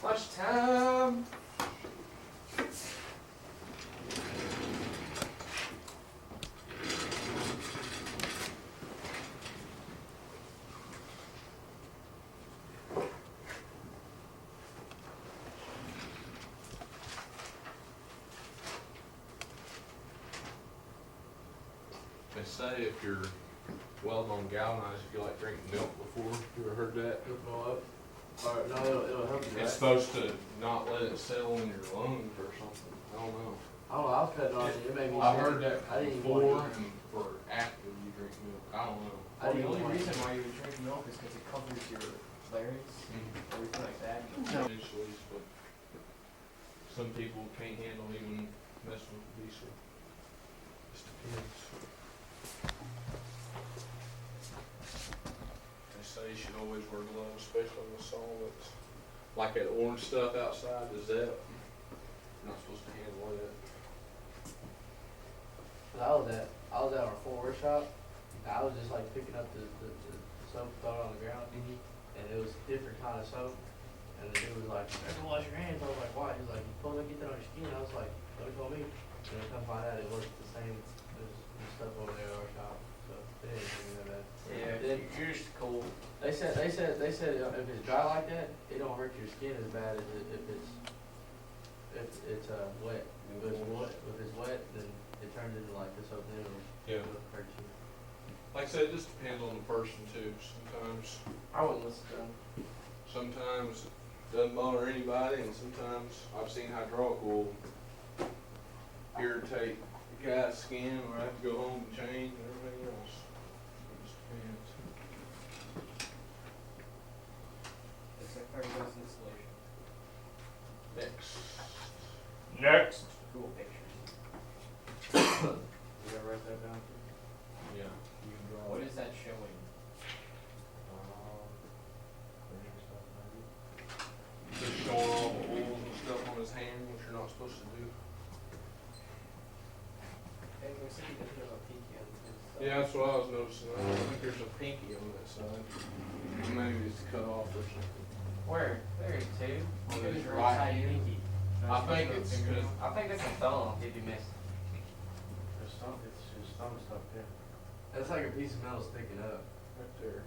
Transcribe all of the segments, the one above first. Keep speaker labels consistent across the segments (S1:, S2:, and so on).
S1: Much time. They say if you're welding on galvanized, if you like drinking milk before, you ever heard that?
S2: It'll blow up. Or, no, it'll help you, right?
S1: It's supposed to not let it settle in your lungs or something. I don't know.
S2: I don't know, I was cutting on it, it made me
S1: I
S2: sick.
S1: heard that
S2: I didn't even
S1: before
S2: want to eat.
S1: and for after you drink milk. I don't know.
S2: I
S3: The
S2: didn't
S3: only
S2: even
S3: reason
S2: want
S3: why you would drink milk is because it covers your larynx, everything like that.
S1: Initially, but some people can't handle even messing with diesel. Just depends. They say you should always wear gloves, especially with solvents. Like that orange stuff outside, the Zep. You're not supposed to handle that.
S2: Cause I was at our full workshop, and I was just like picking up the soap, throwing it on the ground, and it was different kind of soap. And the dude was like, "You better wash your hands." I was like, "Why?" He was like, "You supposed to get that on your skin." I was like, "Don't tell me." And then come find out it wasn't the same. There's stuff over there at our shop, so it didn't give me that bad.
S3: Yeah, you're just cold.
S2: They said if it's dry like that, it don't hurt your skin as bad as if it's wet. If it's wet, then it turns into like this soap noodle.
S1: Yeah.
S2: It'll hurt you.
S1: Like I said, it just depends on the person too.
S3: I wouldn't listen to him.
S1: Sometimes it doesn't bother anybody, and sometimes I've seen hydraulic oil irritate the guy's skin, or I have to go home and change and everything else. It just depends.
S3: It's like fiberglass insulation.
S1: Next.
S3: Cool pictures.
S2: You ever write that down?
S1: Yeah. You can draw
S3: What
S1: it.
S3: is that showing?
S1: Just showing all the oils and stuff on his hand, which you're not supposed to do.
S3: It looks like he doesn't have a pinky on his side.
S1: Yeah, that's what I was noticing. I don't think there's a pinky on that side. Maybe it's cut off or something.
S3: Where? There you two.
S1: On
S3: Look at
S1: his
S3: his
S1: right
S3: right side
S1: hand.
S3: pinky.
S1: I think it's because
S3: I think that's a thumb if you miss.
S2: It's his thumb stuck there. That's like a piece of metal sticking up.
S1: right there.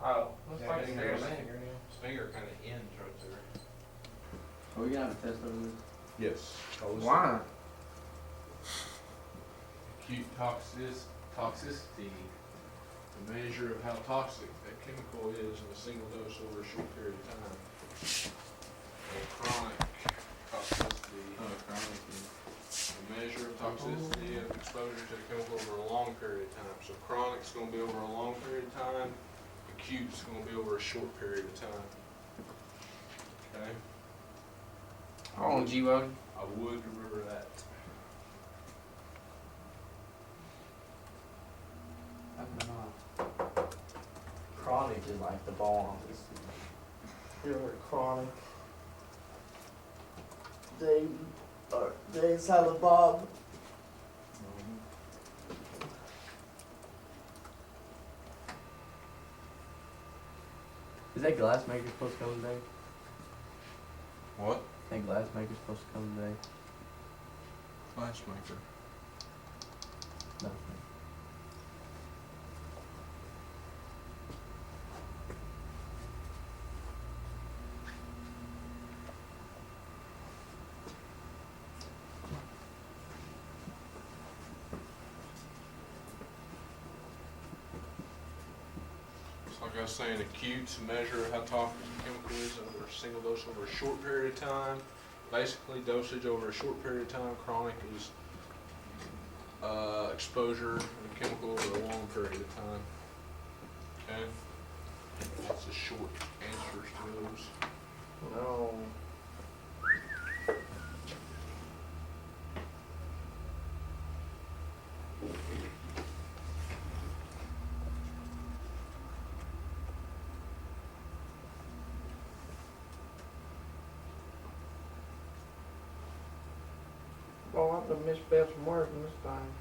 S3: Oh, looks
S1: Yeah,
S3: like
S1: his
S3: it's there.
S1: fingernail. His finger kind of ends right there.
S2: Are we gonna have a test over this?
S1: Yes.
S2: Why?
S1: Acute toxicity, the measure of how toxic that chemical is in a single dose over a short period of time. And chronic toxicity, the measure of toxicity of exposure to the chemical over a long period of time. So chronic's going to be over a long period of time. Acute's going to be over a short period of time. Okay.
S3: Okmulgee welding.
S1: I would remember that.
S2: I don't know. Chronic is like the bomb.
S4: You're chronic. They Silent Bob.
S2: Is that glass maker supposed to come today?
S1: What?
S2: I think glass maker's supposed to come today.
S1: Glass maker.
S2: Nothing.
S1: Like I was saying, acute's a measure of how toxic the chemical is over a single dose over a short period of time. Basically, dosage over a short period of time. Chronic is exposure of the chemical over a long period of time. Okay? That's the short answers to those.
S4: No. Oh, I'm gonna miss Beth from working this time.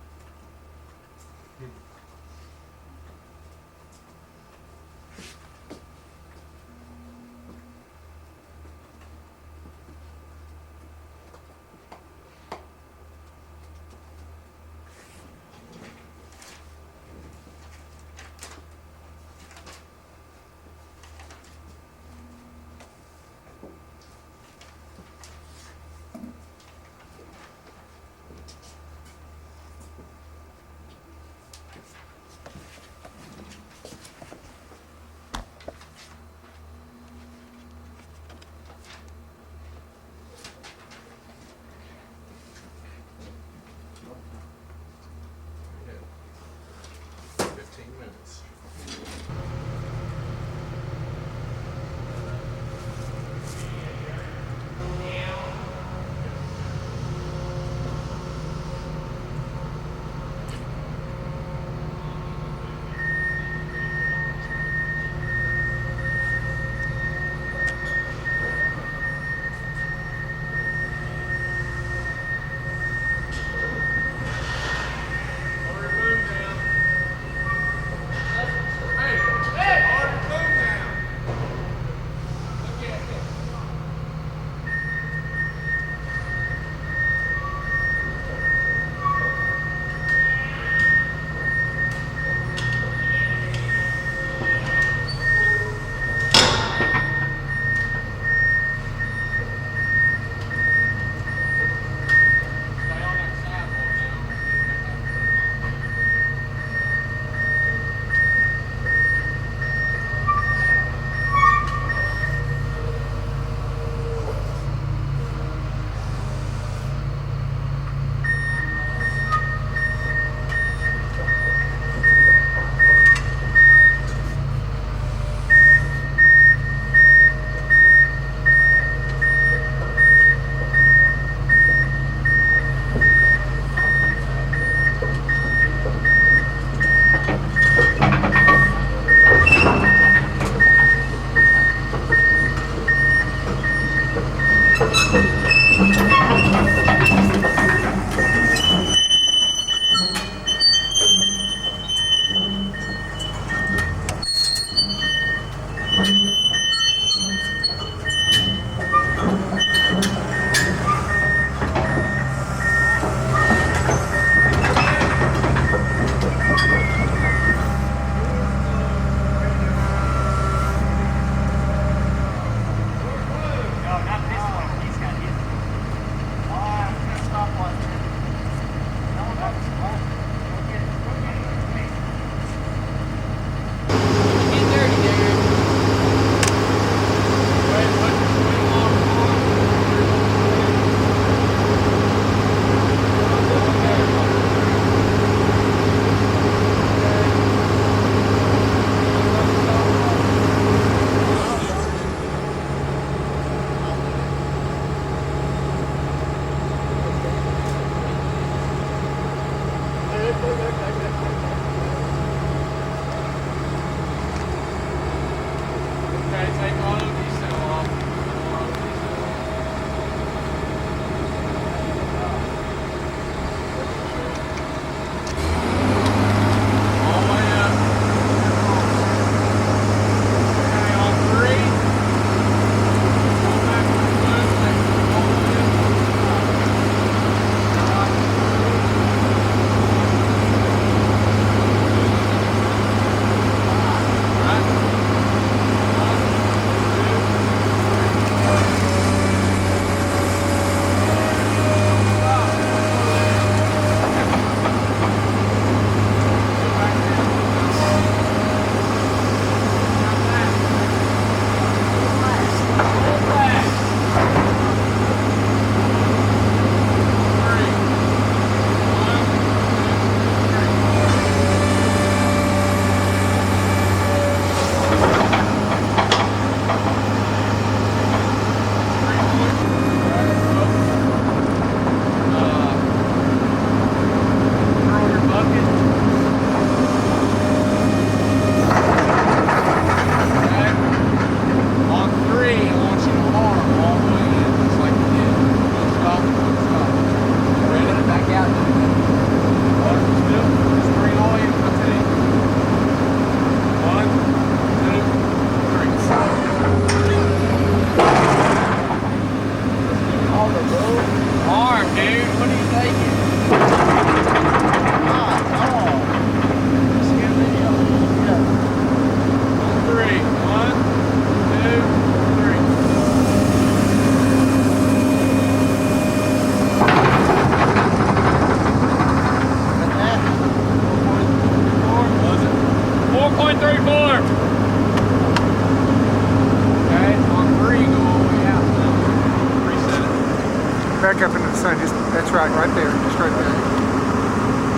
S5: Back up into the sun. Just that's right there. Just right there.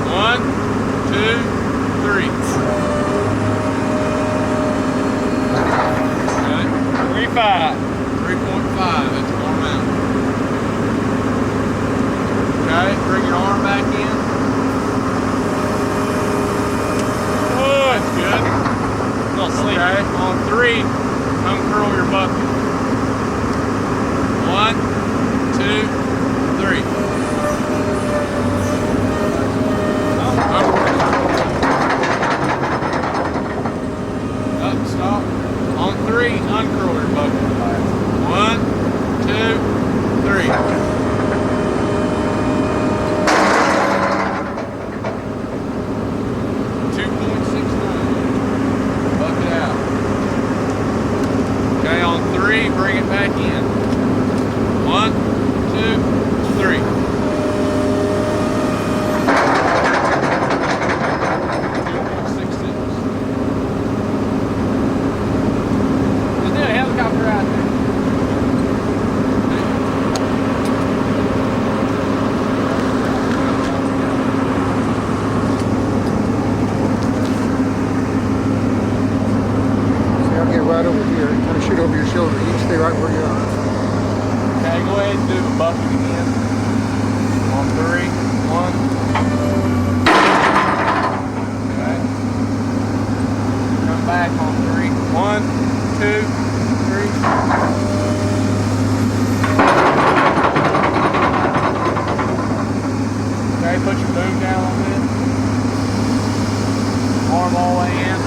S1: 1, 2, 3. Okay. 3.5. 3.5. That's more amount. Okay. Bring your arm back in. Oh, that's good. A little sleep. Okay. On 3, uncurl your bucket. 1, 2, 3. Up, stop. On 3, uncurl your bucket. 1, 2, 3. Bucket out. Okay, on 3, bring it back in. 1, 2, 3.
S2: Let's do a helicopter out there.
S5: See, I'll get right over here. Kind of shoot over your shoulder. You can stay right where you are.
S1: Okay, go ahead and do the bucket again. On 3, 1. Okay. Come back on 3. 1, 2, 3. Okay, put your boom down on this. Arm all the way in.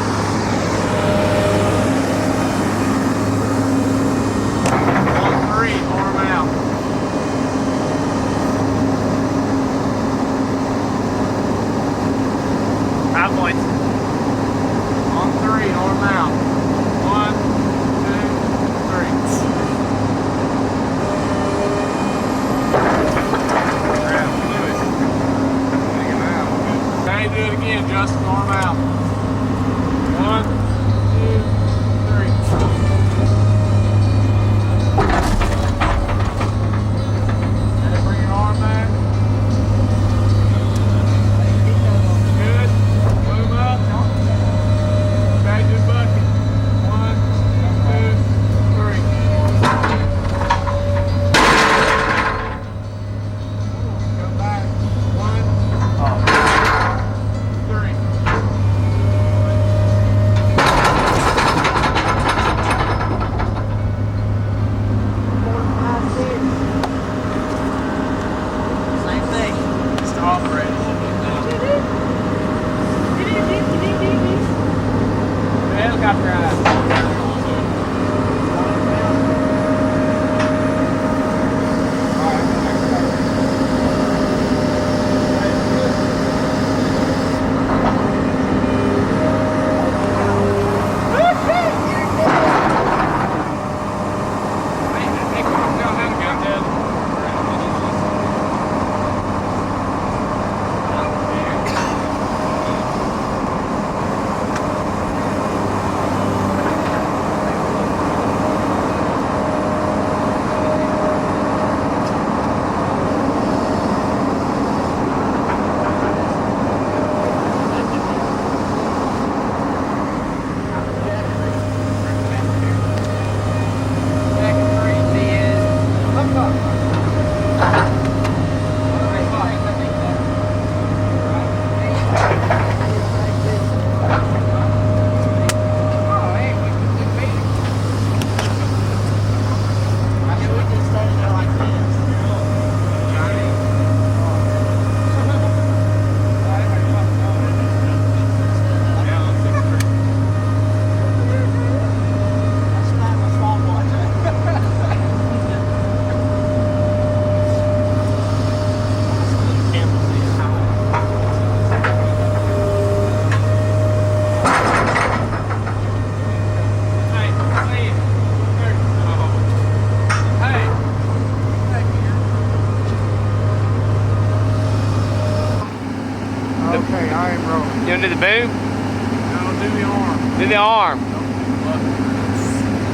S6: do the boom?
S1: Now do the arm.
S6: Do the arm.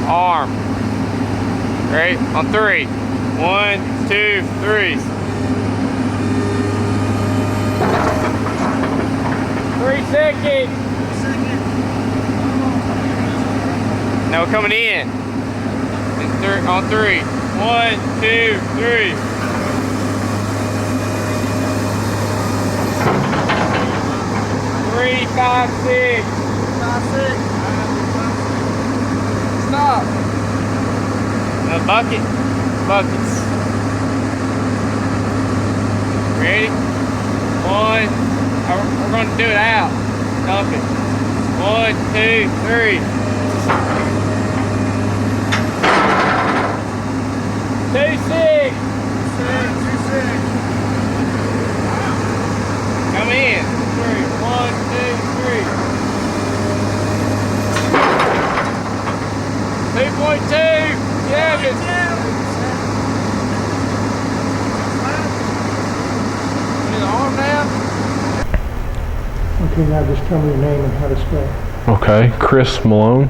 S6: Arm. Ready? On 3. 1, 2, 3. 3 seconds. Now we're coming in. On 3. 1, 2, 3. 3, 5, 6. 5, 6. Stop. A bucket. Buckets. Ready? 1. We're going to do it out. Dump it. 1, 2, 3. 2, 6. 2, 6. Come in. 3. 1, 2, 3. 2.2. Yeah, the arm now.
S5: Okay, now just tell me your name and how to spell.
S7: Okay, Chris Malone,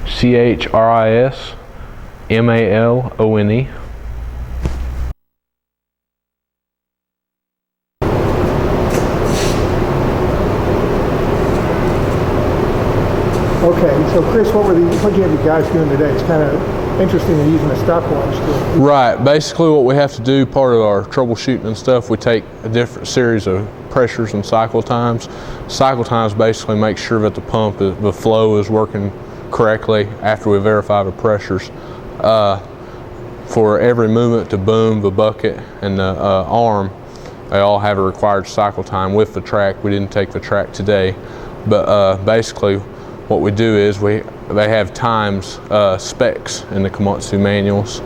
S7: CHRISMALONE.
S5: Okay, so Chris, what do you have you guys doing today? It's kind of interesting you're using a stopwatch to...
S7: Right, basically what we have to do, part of our troubleshooting and stuff, we take a different series of pressures and cycle times. Cycle times basically make sure that the pump, the flow is working correctly after we verify the pressures. For every movement to boom, the bucket, and the arm, they all have a required cycle time with the track. We didn't take the track today, but basically what we do is they have times, specs in the Komatsu manuals,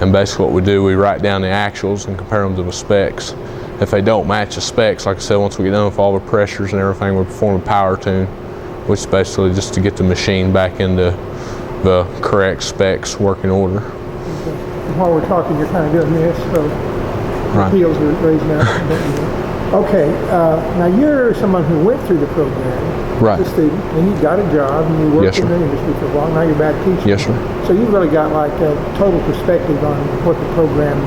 S7: and basically what we do, we write down the actuals and compare them to the specs. If they don't match the specs, like I said, once we get done with all the pressures and everything, we perform a power tune, which is basically just to get the machine back into the correct specs working order.
S5: Okay. And while we're talking, you're kind of doing this, so
S7: Right.
S5: the heels are raising up. Okay, now you're someone who went through the program,
S7: Right.
S5: a student, and you got a job, and you worked
S7: Yes,
S5: in
S7: sir.
S5: the industry for a while. Now you're back teaching.
S7: Yes, sir.
S5: So you've really got like a total perspective on what the program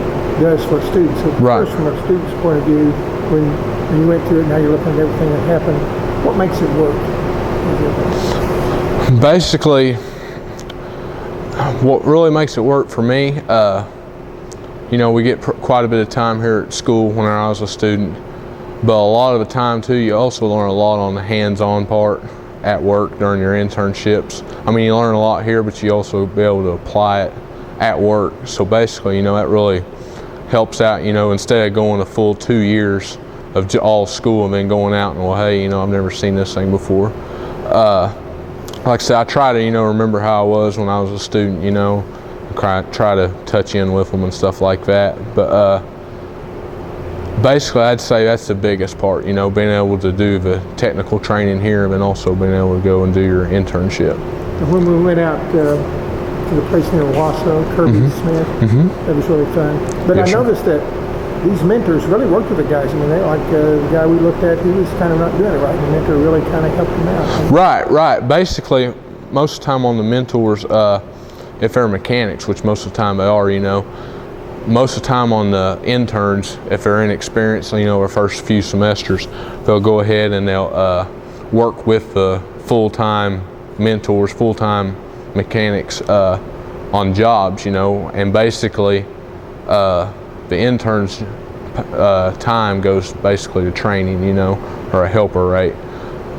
S5: does for students. So
S7: Right.
S5: first, from a student's point of view, when you went through it, now you're looking at everything that happened. What makes it work?
S7: Basically, what really makes it work for me, you know, we get quite a bit of time here at school when I was a student, but a lot of the time too, you also learn a lot on the hands-on part at work during your internships. I mean, you learn a lot here, but you also be able to apply it at work. So basically, you know, that really helps out, you know, instead of going a full 2 years of all school and then going out and, well, hey, you know, I've never seen this thing before. Like I said, I try to, you know, remember how I was when I was a student, you know, try to touch in with them and stuff like that. But basically, I'd say that's the biggest part, you know, being able to do the technical training here and then also being able to go and do your internship.
S5: And when we went out to the place near Wausau, Kirby Smith, that was really fun. But
S7: Yes,
S5: I
S7: sir.
S5: noticed that these mentors really worked with the guys. I mean, they like the guy we looked at, he was kind of not doing it right. The mentor really kind of helped him out.
S7: Right. Basically, most of the time on the mentors, if they're mechanics, which most of the time they are, you know, most of the time on the interns, if they're inexperienced, you know, our first few semesters, they'll go ahead and they'll work with the full-time mentors, full-time mechanics on jobs, you know, and basically the intern's time goes basically to training, you know, or a helper rate.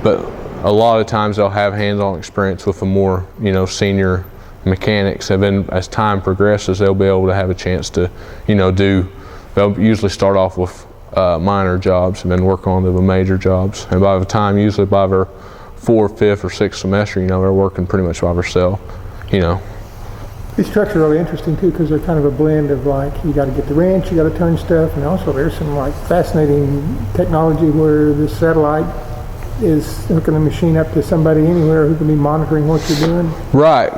S7: But a lot of times they'll have hands-on experience with the more, you know, senior mechanics, and then as time progresses, they'll be able to have a chance to, you know, they'll usually start off with minor jobs and then work on to the major jobs. And by the time, usually by their 4th, 5th, or 6th semester, you know, they're working pretty much by themselves, you know.
S5: These trucks are really interesting too because they're kind of a blend of like, you got to get the wrench, you got to turn stuff, and also there's some like fascinating technology where the satellite is hooking the machine up to somebody anywhere who can be monitoring what you're doing.
S7: Right.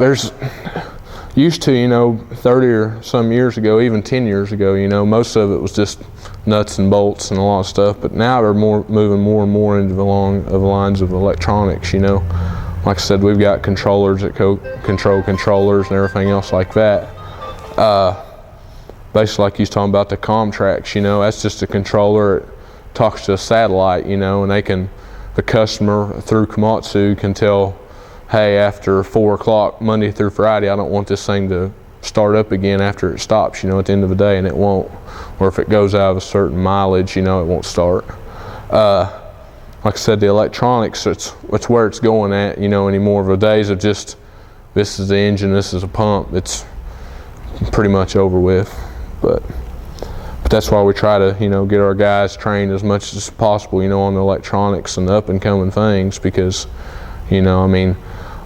S7: used to, you know, 30 or some years ago, even 10 years ago, you know, most of it was just nuts and bolts and a lot of stuff. But now they're moving more and more into the lines of electronics, you know. Like I said, we've got controllers that control controllers and everything else like that. Basically, like you was talking about the Comtrax, you know, that's just a controller. It talks to a satellite, you know, and the customer through Komatsu can tell, hey, after 4 o'clock Monday through Friday, I don't want this thing to start up again after it stops, you know, at the end of the day, and it won't. Or if it goes out of a certain mileage, you know, it won't start. Like I said, the electronics, it's where it's going at, you know, anymore. The days of just, this is the engine, this is a pump, it's pretty much over with. But that's why we try to, you know, get our guys trained as much as possible, you know, on the electronics and the up and coming things, because, you know, I mean,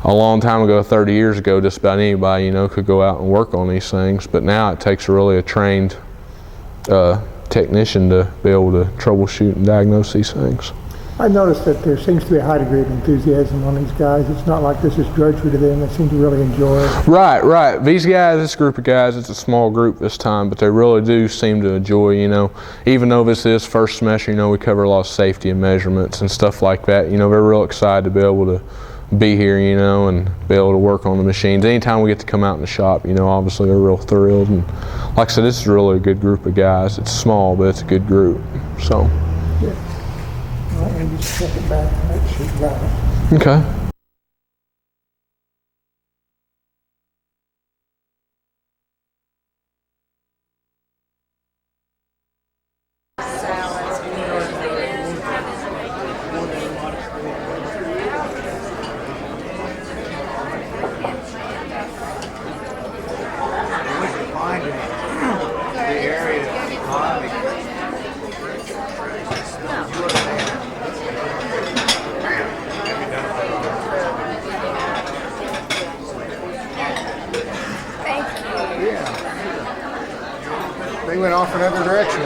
S7: a long time ago, 30 years ago, just about anybody, you know, could go out and work on these things. But now it takes really a trained technician to be able to troubleshoot and diagnose these things.
S5: I noticed that there seems to be a high degree of enthusiasm on these guys. It's not like this is drudgery to them. They seem to really enjoy it.
S7: Right. These guys, this group of guys, it's a small group this time, but they really do seem to enjoy, you know, even though this is first semester, you know, we cover a lot of safety and measurements and stuff like that. You know, they're real excited to be able to be here, you know, and be able to work on the machines. Anytime we get to come out in the shop, you know, obviously they're real thrilled. And like I said, this is really a good group of guys. It's small, but it's a good group, so.
S5: Yeah. All right, and just check it back and make sure you got it.
S7: Okay.
S5: They went off another direction.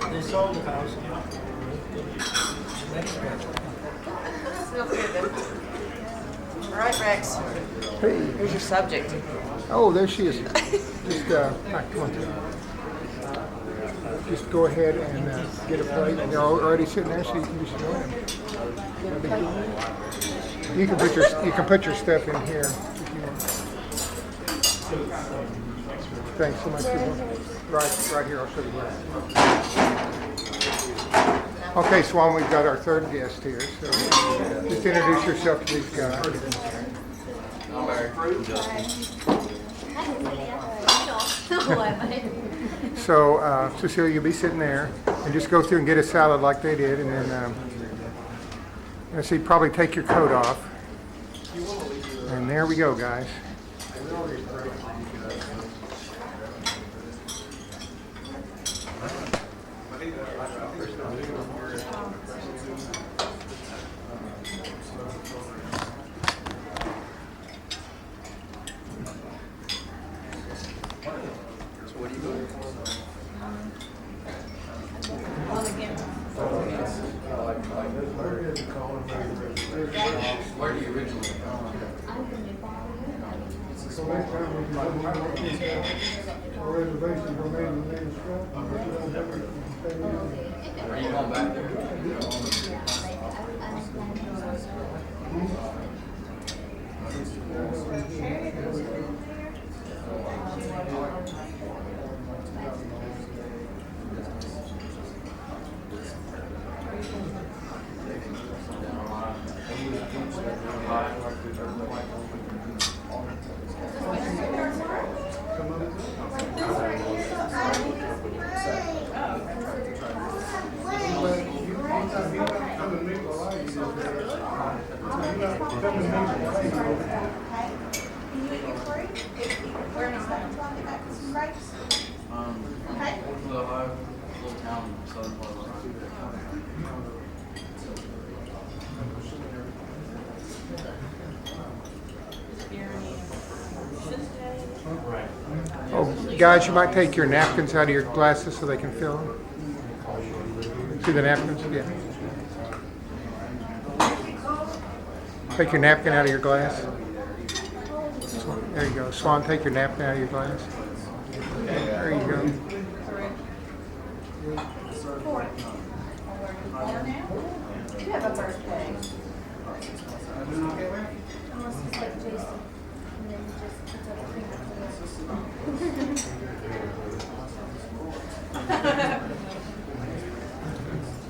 S4: They sold the house.
S8: Smells good then. All right, Rex.
S5: Hey.
S8: Here's your subject.
S5: Oh, there she is. Just, come on. Just go ahead and get a plate. And they're already sitting there, so you can just go in. You can put your stuff in here if you want. Thanks so much. Right here, I'll show you where. Okay, Swan, we've got our third guest here. So just introduce yourself to these guys. So, Cecilia, you'll be sitting there and just go through and get a salad like they did, and then so you probably take your coat off. And there we go, guys.
S3: Where do you originally come? Are you going back there?
S5: Oh, guys, you might take your napkins out of your glasses so they can fill them. See the napkins? Yeah. Take your napkin out of your glass. There you go. Swan, take your napkin out of your glass. There you go.
S8: You have a birthday.
S9: Unless it's like Jason, and then he just puts everything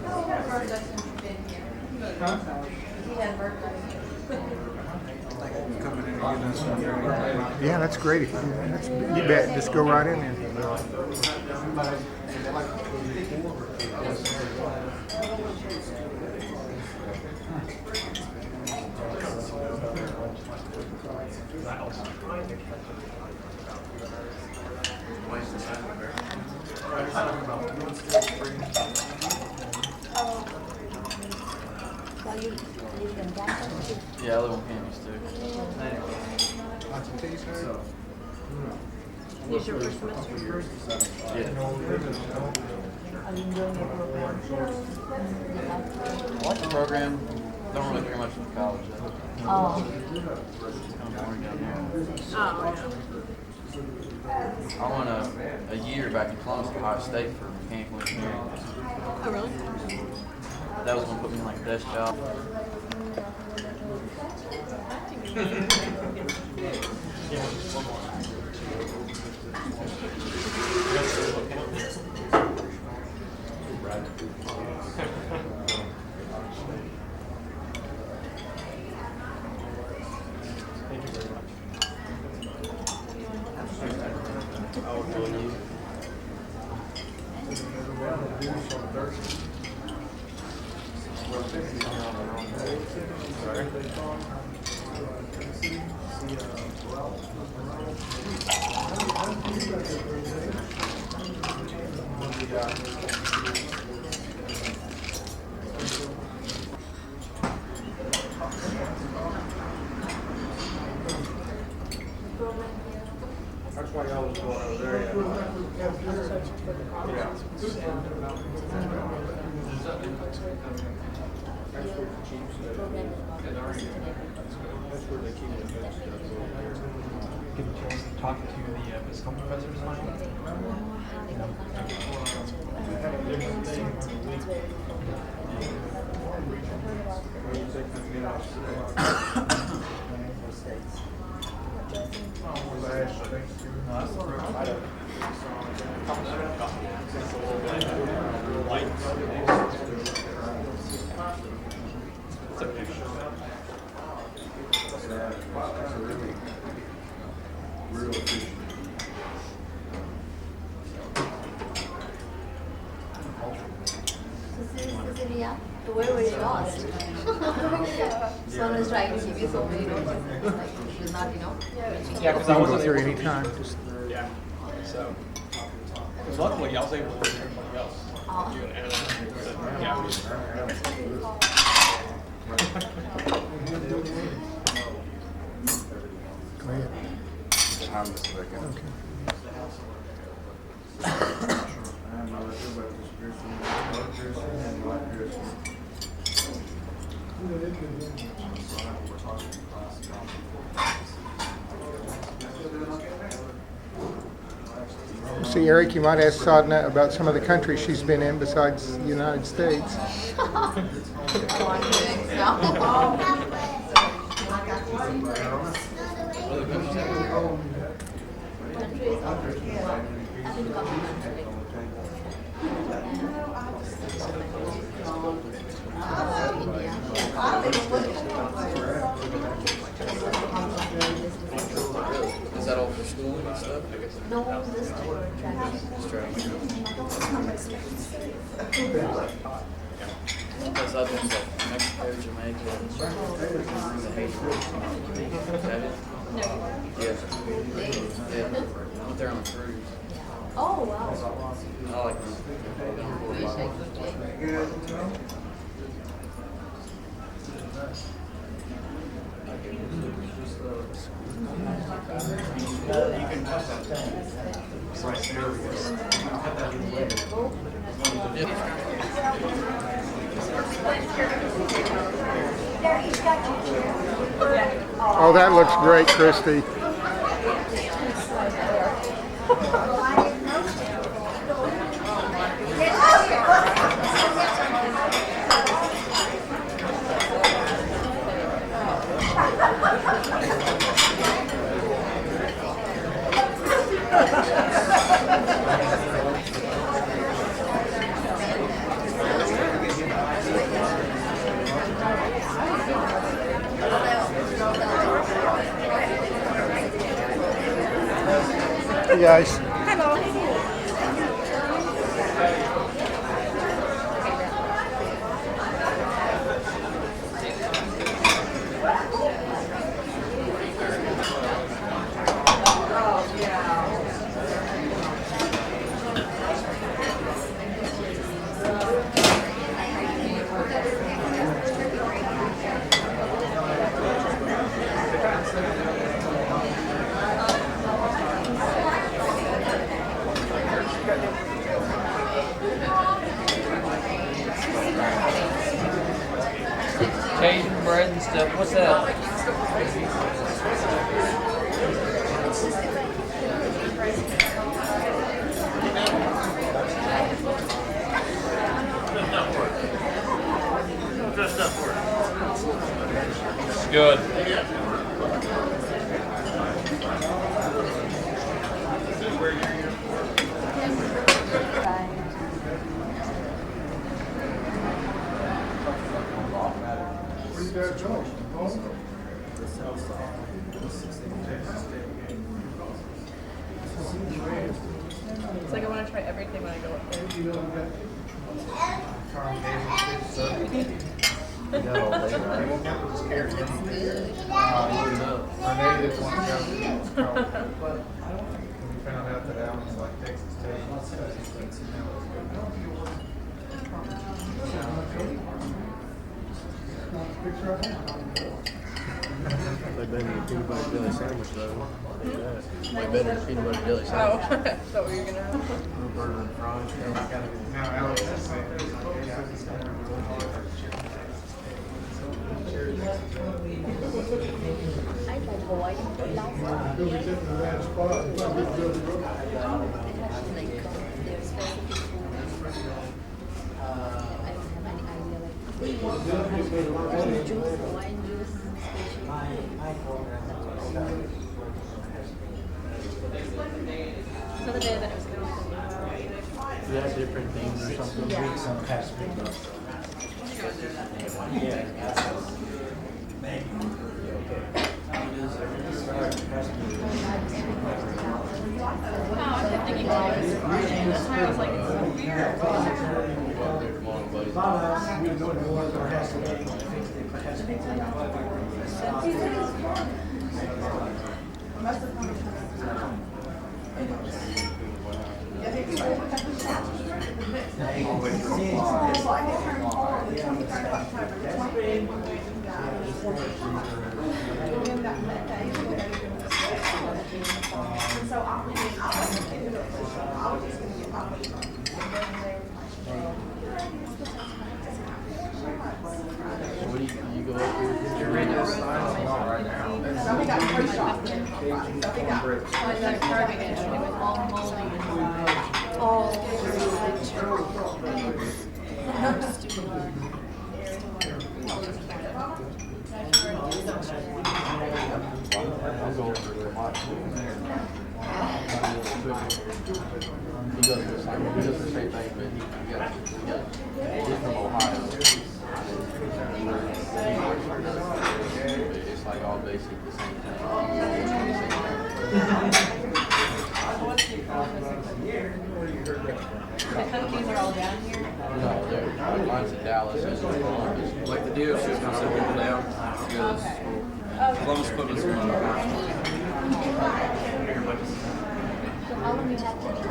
S8: He had a birthday since you've been here. He had a birthday.
S5: Yeah, that's great. If you do that. You bet. Just go right in there.
S9: So you live in Dallas?
S3: Yeah, I live on campus too.
S9: Here's your first semester.
S3: Yeah.
S9: Are you enjoying your program?
S3: I like the program. Don't really care much for college though.
S9: Oh.
S3: It's kind of boring down here.
S9: Oh,
S3: I went a year back in Columbus, Ohio State for mechanical engineering.
S9: oh really?
S3: That was when put me in like a desk job.
S1: That's why y'all was going over there.
S10: Get a chance to talk to the physical professors now.
S9: Where were you lost? Someone was trying to give you so many notes, like you're not, reaching.
S10: Yeah, because
S5: You
S10: I
S5: can go
S10: wasn't
S5: through
S10: able
S5: any time. Just
S10: Yeah. So, because luckily I was able to hear everybody else. You and Anna.
S5: go ahead. See, Eric, you might ask Sadna about some of the countries she's been in besides the United States.
S3: Is that all for school and stuff?
S9: No, this is for traffic.
S3: Because other things like Mexico, Jamaica, the Haiti. Is that it? Yeah. Yeah. I went there on a cruise.
S9: Oh, wow.
S3: I like them.
S9: Wish I could, Jay.
S5: Oh, that looks great, Christy. Hey guys.
S6: Cajun bread and stuff. What's that? It's good.
S8: It's like I want to try everything when I go up there.
S3: Way better than a peanut butter jelly sandwich, though. Way better than a peanut butter jelly
S8: Oh,
S3: sandwich.
S8: is that what you're gonna have?
S3: Burger and fries.
S9: I tried Hawaiian food last time. It has like their specific food. I don't have any idea like there's juice, Hawaiian juice, so the day that it was going to
S3: Yeah, different things or something.
S8: I kept thinking about it. That's why I was like, it's so weird.
S3: What do you go up here? You're ready to right now.
S8: I started carving it and it was all moldy inside.
S3: I'll go over to Komatsu. He does the same thing, but he's from Ohio. It's like all basically the same thing.
S8: The cookies are all down here.
S3: No, mine's in Dallas. And Columbus. Like the dealership comes up and down. Because Columbus put us
S9: So how long you have to do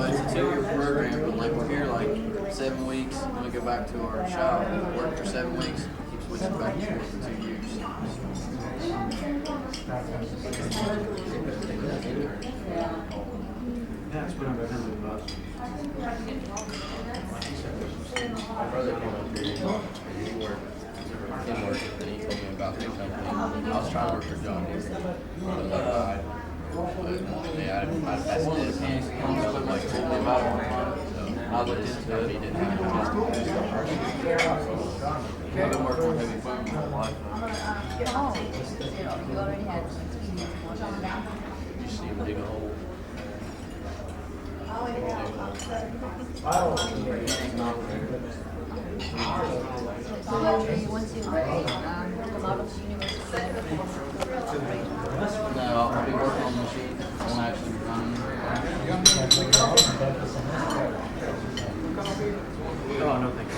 S3: it's a 2-year program, but like we're here like 7 weeks, then we go back to our shop, work for 7 weeks, keep switching back and forth for 2 years. My brother came up here, and he worked, and he told me about the company. I was trying to work for John Deere, but yeah, I passed the mechanics and someone like told me about it one time, so I looked into it, he didn't have a job. I've been working on heavy equipment my whole life.
S9: Oh, you already had.
S3: You see him dig a hole.
S9: Once you Columbus University.
S3: No, I'll be working on the machine. I won't actually be running.
S10: Oh, no, thank you.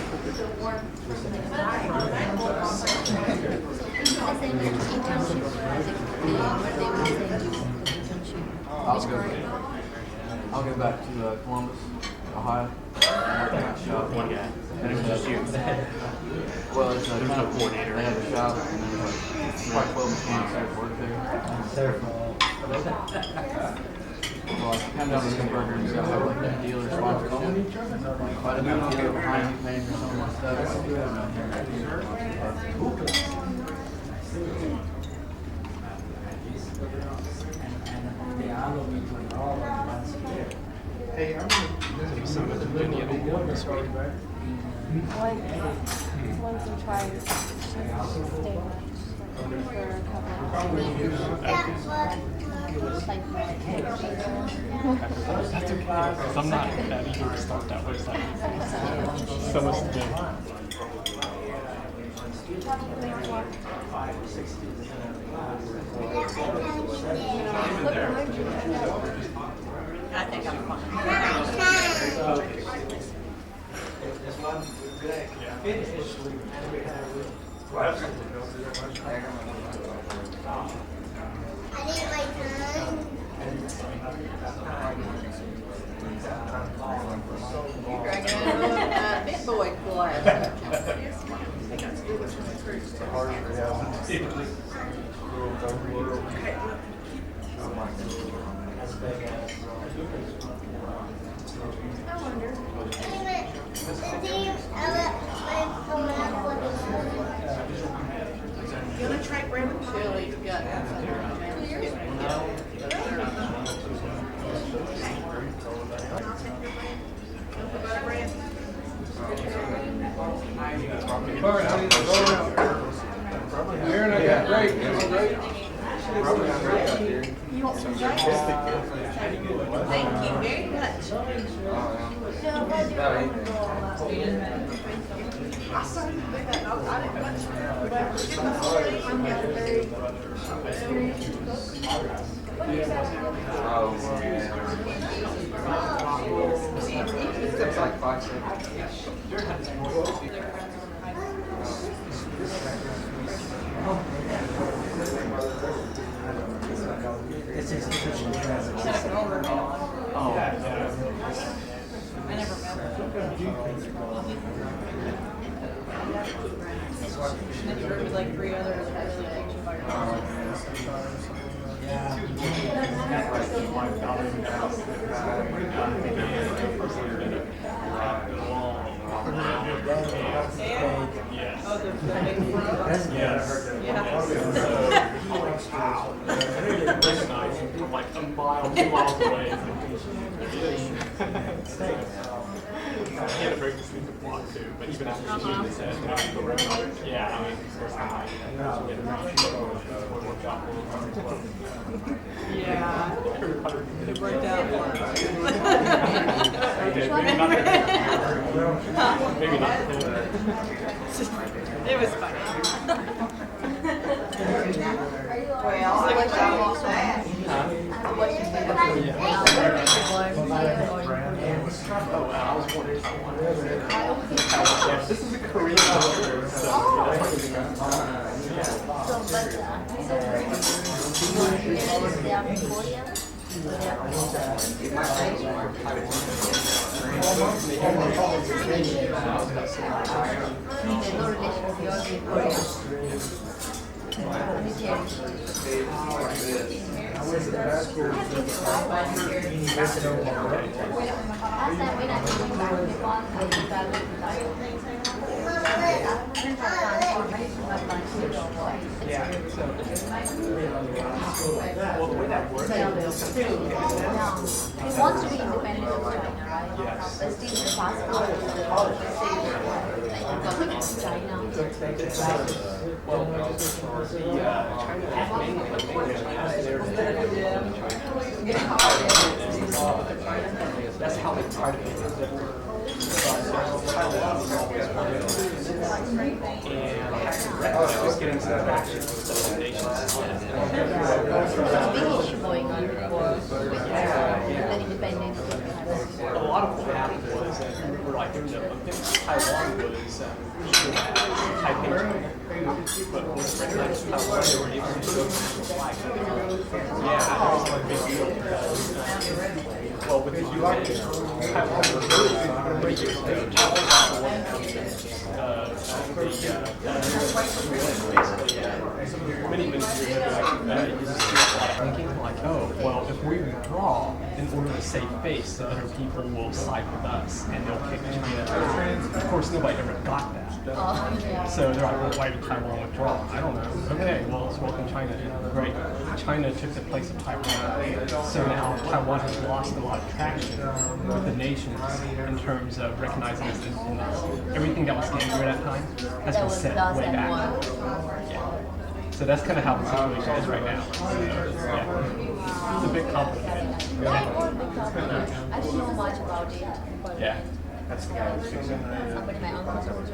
S3: I'll go back to Columbus, Ohio.
S10: One guy. And it was just you.
S3: Well, it's
S10: There's no coordinator.
S3: They have a shop, and then there's like 12 mechanics that work there. So I come down to Pittsburgh and just have like that dealer sponsorship. Like if I didn't have a dealer behind me paying for some of my stuff, I would do it out here.
S10: Hey, I'm going to some of the Virginia this week.
S8: Once we try to stay for a couple
S10: That's okay, because I'm not that eager to start that website. So much to do.
S9: I think I'm fine. You're dragging a big boy glass. I wonder. You gonna try Brandon? Chili, you got 2 years?
S1: Aaron, I got great.
S8: You want some drinks?
S9: Thank you very much.
S8: I started to do that, and I didn't much. I'm not a very experienced
S3: It's like 5 seconds.
S4: It's institutional transit.
S8: I never met her. And then you work with like 3 others that really takes you by your Oh, the big bro?
S10: I'm like a mile, 2 miles away. I had to break the sleep and block too, but even after she did said, yeah, I mean, of course,
S8: Yeah. It worked out.
S10: Maybe not.
S8: It was funny.
S9: Well, I wish I lost that.
S10: This is a Korean culture, Well, the way that works
S9: He wants to be independent of China, right?
S10: Yes.
S9: But still the passport like Republic of China.
S10: well, China has mainland that's how they try to make it different. Taiwan is always one of those. And just getting some traction with the nations.
S9: There's a big issue going on with the independence.
S10: A lot of what happened was that like the Olympics, Taiwan was Taipei, but when it recognized Taiwan, they were able to show the flag. Yeah, that was like a big deal because, well, with the UN, Taiwan was break it. Taiwan was the one that many years ago, you just see a lot of thinking like, oh, well, if we withdraw in order to save face, the other people will side with us and they'll kick China out. Of course, nobody ever got that. So they're like, well, why did Taiwan withdraw? I don't know. Okay, well, let's welcome China in. Great. China took the place of Taiwan. So now Taiwan has lost a lot of traction with the nations in terms of recognizing its independence. Everything that was standing at that time has been set way back. Yeah. So that's kind of how the situation is right now. So, yeah. It's a bit complicated.
S9: I don't know much about it.
S10: Yeah. That's the guy who's fixing
S9: Somebody, my uncle told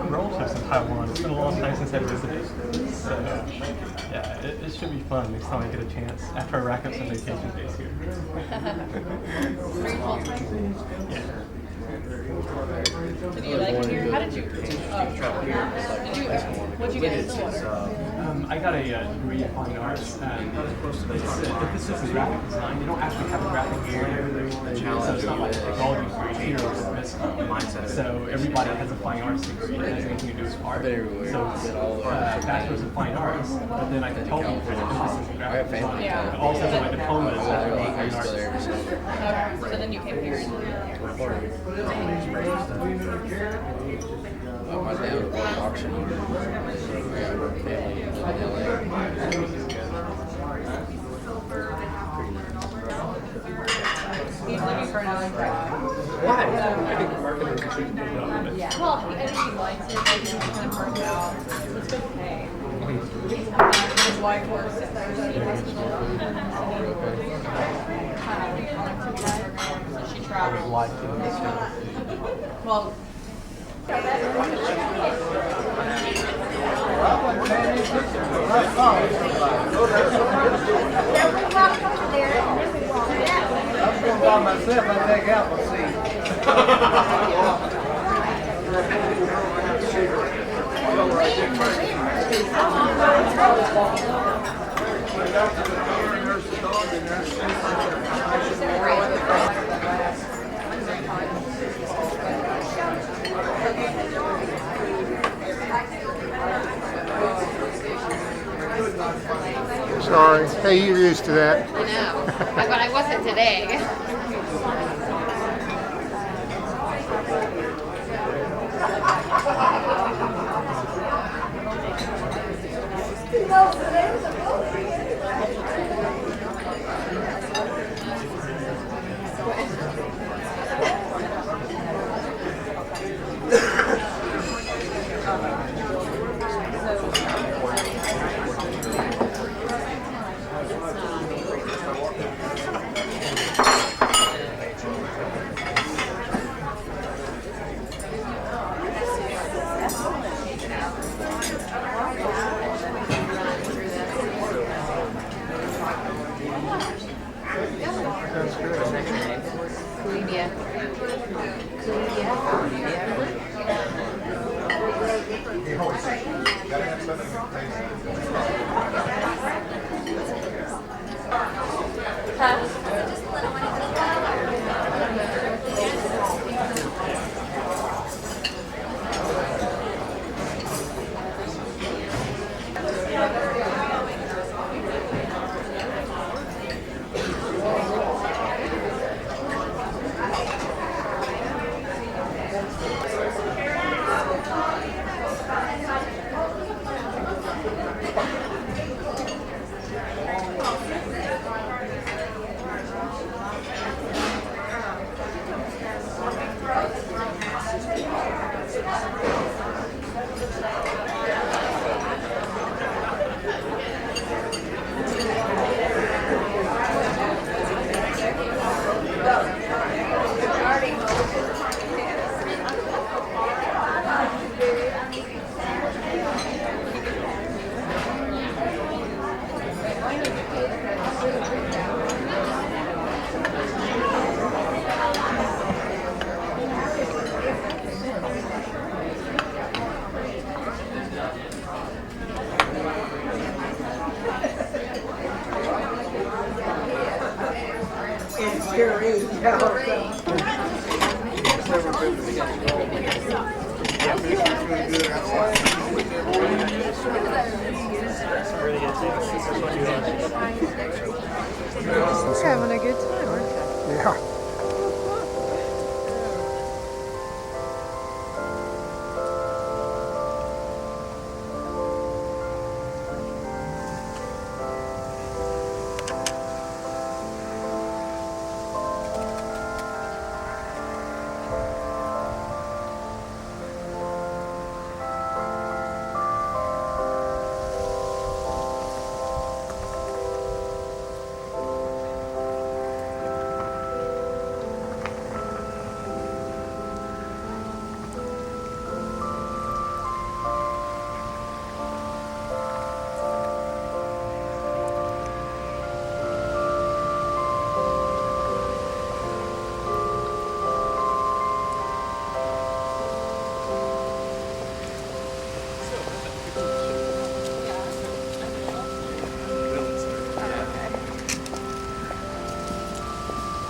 S10: relatives in Taiwan. It's been a long time since I visited. So, yeah, it should be fun next time I get a chance after I rack up some vacation days here. Yeah.
S8: Did you like it here? How did you? What'd you get in the water?
S10: I got a degree in fine arts. It's emphasis in graphic design. You don't actually have a graphic degree. So it's not like a technology degree here or mindset. So everybody has a fine arts degree. It has anything to do with art. So it's bachelor's in fine arts. But then I can tell you there's an emphasis in graphic design.
S8: Yeah.
S10: But also my diploma is in fine arts.
S8: Okay. So then you came here.
S3: My dad was an auction. I got family in LA.
S8: He's looking for another job.
S10: Why? I think marketing is a good job.
S8: Well, I think he likes it, but he's kind of burnt out. It's good pay. His wife works at the hospital. So she travels. Well,
S4: By myself, I take out my seat.
S5: Sorry. Hey, you're used to that.
S8: I know, but I wasn't today. You're having a good time, aren't you?
S5: Yeah.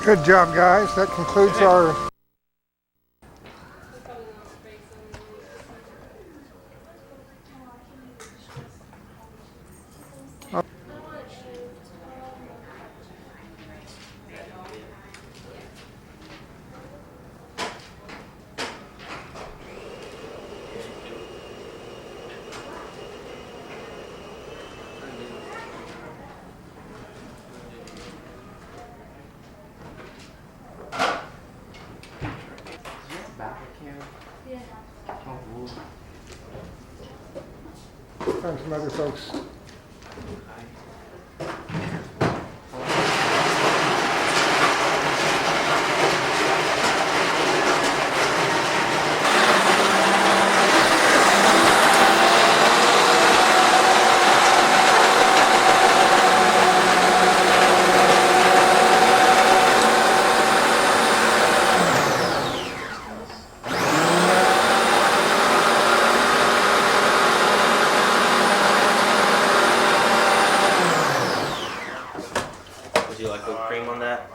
S5: Good job, guys. That concludes our find some other folks.
S11: Would you like whipped cream on that?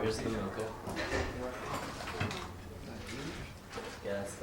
S11: Here's the mocha. Yes.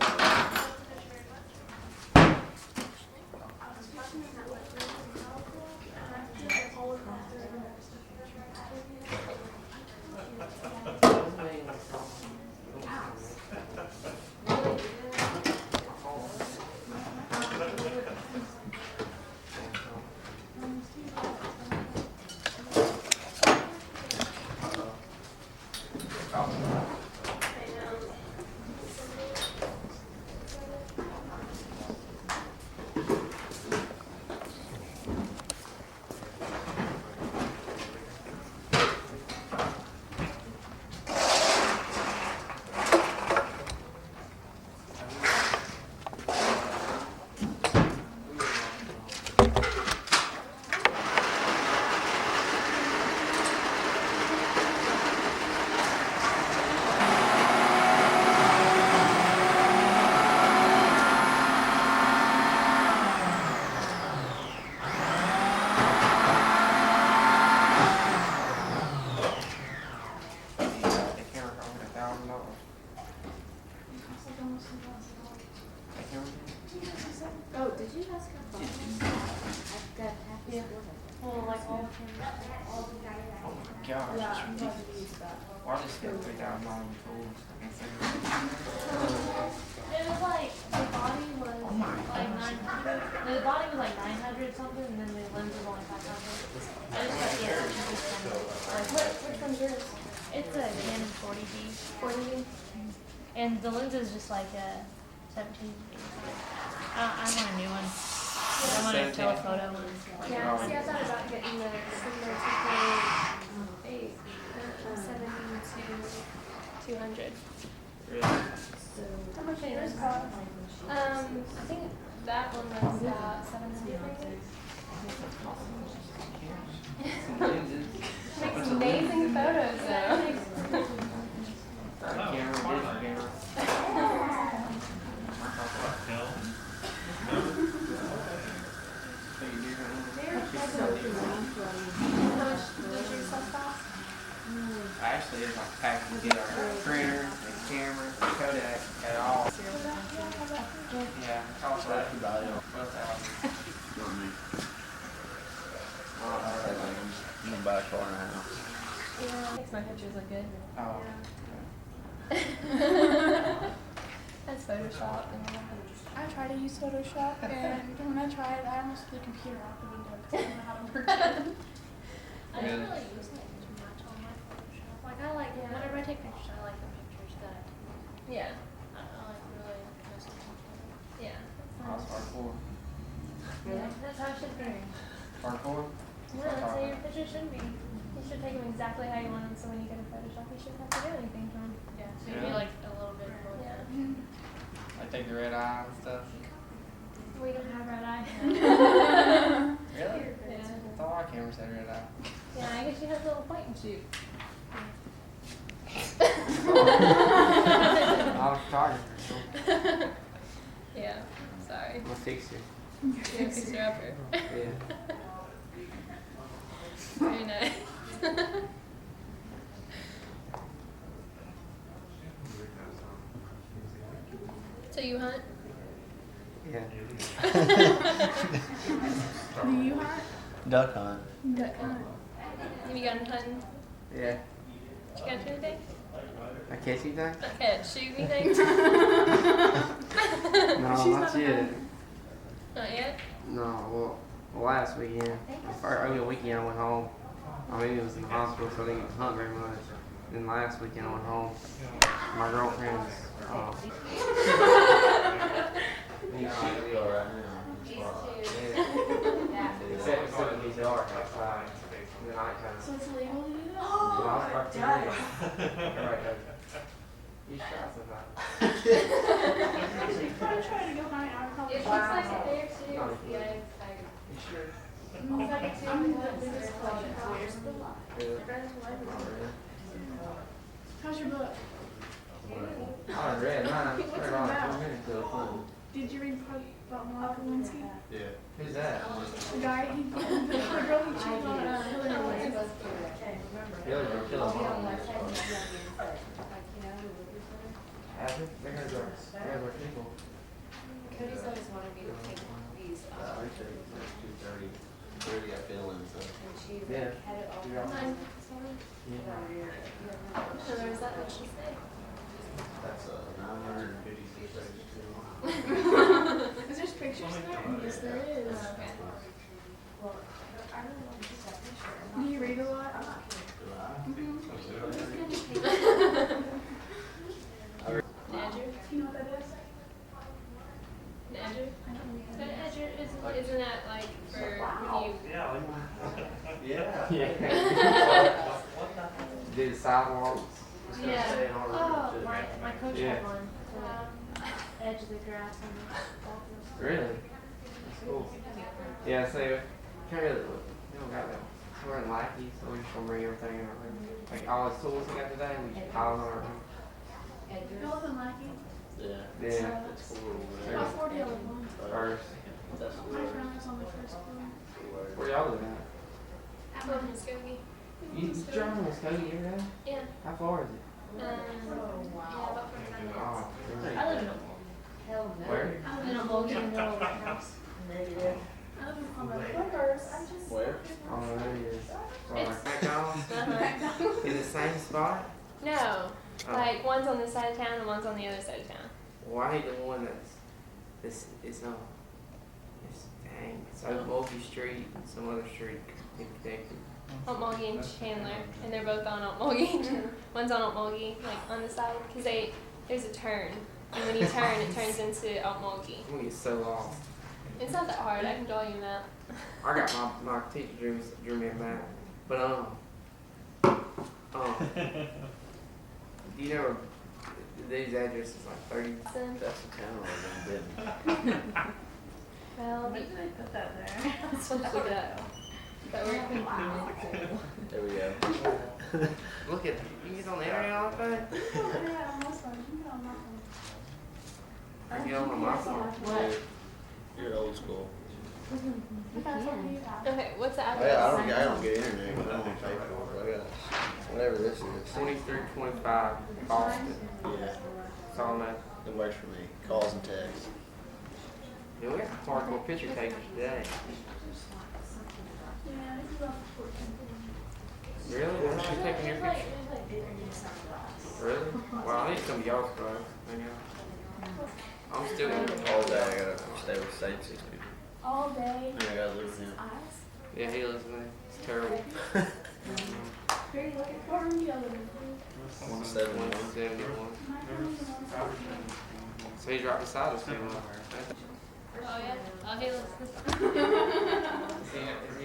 S9: Oh, did you ask her? I've got half the
S8: Well, like all of them.
S4: Oh my gosh, that's ridiculous. Why are they spending $3,000 on tools?
S8: It was like, the body was like 900. The body was like 900 something, and then the lens was only 500. I just got the which one's yours? It's a Canon 40D. 40D? And the lens is just like a 17. I want a new one. I want a telephoto one.
S12: Yeah, see, I thought about getting the Sigma 2.8, 70 to 200. How much did yours cost? I think that one was about 700 maybe. Makes amazing photos though. How much does your stuff cost?
S4: Actually, it's like package deal. Printer, the camera, the Kodak, and all. Yeah, cost like $12,000.
S3: You can buy a car now.
S8: Yeah. Makes my pictures look good.
S4: Oh.
S8: That's Photoshop.
S12: I try to use Photoshop, and when I tried, I almost threw the computer out the window because I don't know how to work it.
S8: I don't really use it too much on my Photoshop. Like I like whenever I take pictures, I like the pictures that I like really most of them. Yeah.
S4: That's hardcore.
S8: Yeah, that's how it should be.
S4: Hardcore?
S8: No, that's how your pictures should be. You should take them exactly how you want them, so when you go to Photoshop, you shouldn't have to do anything to them.
S12: Yeah,
S8: so you'd be like a little bit more. Yeah.
S4: Like take the red eye and stuff.
S8: We don't have red eye.
S4: Really?
S8: Yeah.
S4: I thought our cameras had red eye.
S8: Yeah, I guess you have a little point and shoot.
S4: I'm a photographer.
S8: Yeah, sorry.
S4: I'm a fixer.
S8: You're a fixer-upper.
S4: Yeah.
S8: Very nice. So you hunt?
S4: Yeah.
S12: Do you hunt?
S3: Duck hunt.
S12: Duck hunt.
S8: Have you gone hunting?
S4: Yeah.
S8: Did you catch anything?
S4: I catch anything?
S8: Okay, shoot anything?
S4: No, not yet.
S8: Not yet?
S4: No, well, last weekend, earlier weekend I went home. I mean, it was in the hospital, so I didn't get to hunt very much. Then last weekend I went home. My girlfriend's, except it's going to be dark outside in the nighttime.
S12: So it's illegal to do that?
S4: I was right there. You shot somebody.
S12: If I try to go hunt, I would probably
S8: It looks like it there too. Yeah, it's like.
S4: You sure?
S8: It's like it's
S12: I'm
S8: in
S12: the
S8: the
S12: biggest collection players. How's your book?
S4: I read mine.
S12: What's it about? Did you read about Okmulgee?
S1: Yeah.
S4: Who's that?
S12: The guy, the girl he cheated on Hillary Clinton.
S4: Really, we're killing them. Have it? They're gonna go people.
S9: Cody's always wanted me to take these, and she
S4: Yeah.
S9: had it all.
S8: So there's that what she said.
S1: That's 956 pages too
S12: Is there pictures there? Yes, there is.
S8: Okay.
S12: Do you read a lot?
S8: Andrew?
S12: Do you know what that is?
S8: Andrew? But Andrew, isn't that like for when you?
S4: Yeah. Did sidewalks.
S8: Yeah. Oh, my coach
S4: Yeah.
S8: had one. Edge of the grass and
S4: Really? That's cool. Yeah, so can't really we don't got that. So we're in Lackey, so we just gonna bring everything in our room. Like all the tools we got today, we just pile them in our room.
S12: You live in Lackey?
S4: Yeah.
S12: How far do you live on?
S4: First.
S12: My friend was on the first floor.
S4: Where y'all live at?
S8: I live in Muskogee.
S4: You drive from Muskogee every day?
S8: Yeah.
S4: How far is it?
S8: Yeah, about 45 minutes.
S4: Oh,
S8: I live in Okmulgee.
S4: where?
S8: I live in Okmulgee in the middle of the house.
S12: I live on the Clippers.
S1: Where?
S4: Oh, there it is.
S8: It's-
S4: McDonald's?
S8: Uh-huh.
S4: Is it the same spot?
S8: No,
S4: Oh.
S8: like one's on this side of town and one's on the other side of town.
S4: Well, I hate the one it's dang, it's Okmulgee Street and some other street connected.
S8: Okmulgee and Chandler, and they're both on Okmulgee. One's on Okmulgee, like on the side, because there's a turn, and when you turn, it turns into Okmulgee.
S4: I'm gonna get so lost.
S8: It's not that hard. I can draw you a map.
S4: I got my teacher drew me a map, but do you know these addresses like 30?
S3: That's the town I live in.
S8: Well,
S9: Why did they put that there?
S8: let's look it up. That we're
S3: There we go.
S4: Look at you get on the internet all the time.
S12: Yeah, on my phone. You can get on my phone.
S4: I get on my phone.
S8: What?
S11: You're old school.
S8: Okay, what's the
S11: I
S8: address?
S11: don't get internet, but I don't pay for it. I got whatever this is.
S4: 2325 Boston.
S11: Yeah,
S4: That's all I know.
S11: it works for me. Calls and texts.
S4: Yeah, we got some hardcore picture takers today.
S12: Yeah, this is off the 14th.
S4: Really? They're not taking your picture? Really? Well, I need some of y'all's class. I'm still in.
S11: All day I gotta stay with the same 6 people.
S12: All day.
S11: And I gotta live with him.
S4: Yeah, he lives with me. It's terrible.
S12: Very lucky. What room do you live in?
S11: 171.
S4: 171.
S12: My family's in 171.
S4: So he's right beside us now.
S8: Oh yeah. Oh hey, let's.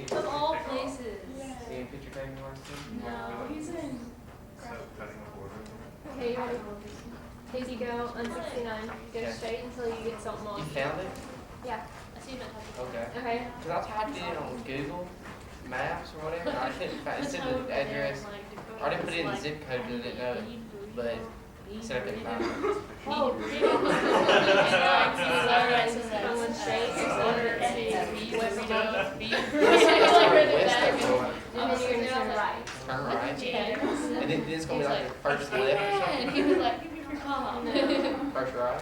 S4: Is
S8: Of all places.
S4: he in picture taking license?
S8: No.
S12: He's in.
S8: Okay, you ready? Daisy, go on 69. Go straight until you get something
S4: You
S8: on.
S4: found it?
S8: Yeah. I see it.
S4: Okay.
S8: Okay.
S4: Because I typed it in on Google Maps or whatever, and I couldn't find it. It said the address. I didn't put it in the zip code because I didn't know it, but it said I couldn't find it.
S8: Oh, maybe going straight or and then you're gonna turn right.
S4: Turn right.
S8: Okay.
S4: And then it's going to be like the first left or
S8: And
S4: something?
S8: he was like, come on.
S4: First right?